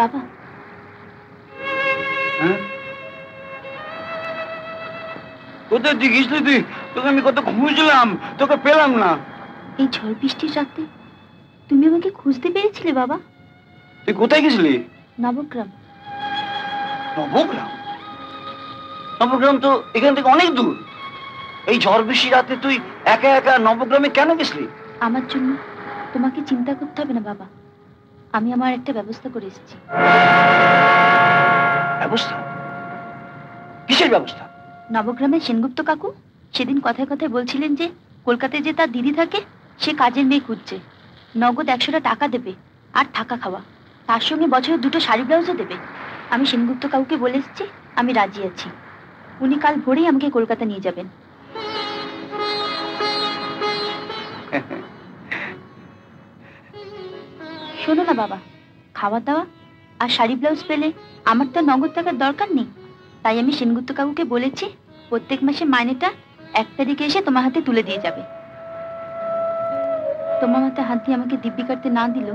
বাবা, হ্যাঁ কোথায় তুই গেছিলি? তুই তোকে আমি কত খুঁজলাম, তোকে পেলাম না। এই ঝড় বৃষ্টির রাতে তুমি আমাকে খুঁজতে পেরেছিলে বাবা? তুই কোথায় গেছিলি? নবগ্রাম। নবগ্রাম? নবগ্রাম তো এখান থেকে অনেক দূর। এই ঝড় বৃষ্টির রাতে তুই একা একা নবগ্রামে কেন গেছিলি? আমার জন্য তোমাকে চিন্তা করতে হবে না বাবা, আমি আমার একটা ব্যবস্থা করে এসেছি। ব্যবস্থা? কিসের ব্যবস্থা? নবগ্রামের সেনগুপ্ত কাকু সেদিন কথায় কথায় বলছিলেন যে কলকাতায় যে তার দিদি থাকে সে কাজের মেয়ে খুঁজছে, নগদ 100টা টাকা দেবে আর থাকা খাওয়া, তার সঙ্গে বছরে 2টো শাড়ি ব্লাউজও দেবে। আমি সেনগুপ্ত কাকুকে বলে এসেছি আমি রাজি আছি। উনি কাল ভোরেই আমাকে কলকাতা নিয়ে যাবেন। শোনো না বাবা, খাওয়া দাওয়া আর শাড়ি ব্লাউজ পেলে আমার তো নগদ টাকার দরকার নেই, তাই আমি সেনগুপ্ত কাকুকে বলেছি প্রত্যেক মাসে মাইনেটা 1 তারিখে এসে তোমার হাতে তুলে দিয়ে যাবে। তোমার মাথায় হাত দিয়ে আমাকে দিব্যি কাটতে না দিল,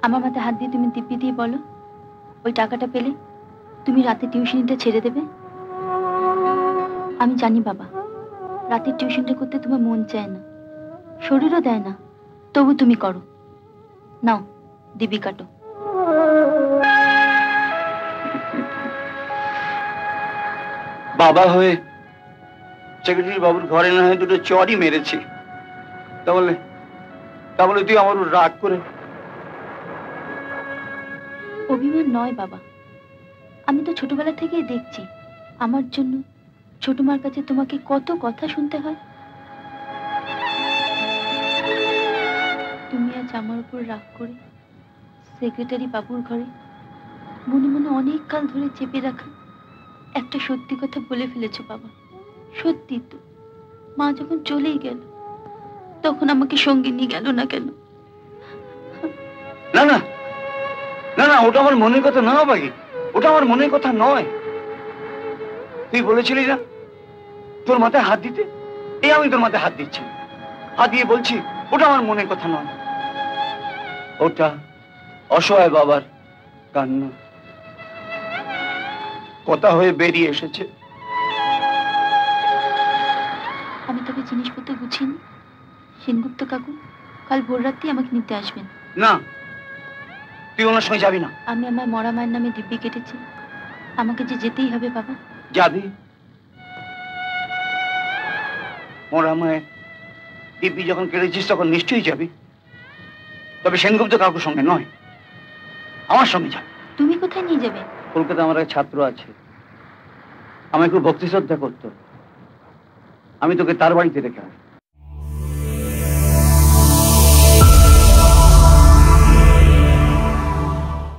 আমার মাথায় হাত দিয়ে তুমি দিব্যি দিয়ে বলো ওই টাকাটা পেলে তুমি রাতে টিউশনিটা ছেড়ে দেবে। আমি জানি বাবা, রাতের টিউশনটা করতে তোমার মন চায় না, শরীরও দেয় না, তবু তুমি করো। নাও দিব্যি কাটো। বাবা হয়ে সেক্রেটারি বাবুর ঘরে না হয় 2টো চড়ই মেরেছি, তাহলে তুই আমার রাগ করে? অভিমান নয় বাবা, আমি তো ছোটবেলা থেকেই দেখছি আমার জন্য ছোট মার কাছে তোমাকে কত কথা শুনতে হয়। তুমি আজ আমার উপর রাগ করে সেক্রেটারি বাবুর ঘরে মনে মনে অনেক কাল ধরে চেপে রাখা একটা সত্যি কথা বলে ফেলেছো বাবা। সত্যি তো, মা যখন চলেই গেল তখন আমাকে সঙ্গে নিয়ে গেল না কেন? না না না না, ওটা আমার মনের কথা না বাকি, ওটা আমার মনের কথা নয়। তুই বলেছিলি না তোর মাথায় হাত দিতে, এই আমি তোর মাথায় হাত দিচ্ছি, হাত দিয়ে বলছি ওটা আমার মনের কথা নয়, ওটা অসহায় বাবার কান্না কথা হয়ে বেরিয়ে এসেছে। আমি তবে জিনিসপত্র গুছিয়ে নি, সেনগুপ্ত কাকু কাল ভোর রাতেই আমাকে নিতে আসবেন। না, তুই ওনার সঙ্গে যাবি না। আমি আমার মরা মায়ের নামে দিব্যি কেটেছি, আমাকে যে যেতেই হবে বাবা। যাবি? মরা মায়ের দিব্যি যখন কেটেছিস তখন নিশ্চয়ই যাবি, তবে সেনগুপ্ত কাকুর সঙ্গে নয়, আমার সঙ্গে যাবি। তুমি কোথায় নিয়ে যাবে? কলকাতা আমার এক ছাত্র আছে, আমায় খুব ভক্তি শ্রদ্ধা করতো, আমি তোকে তার বাড়িতে রেখে আসবো।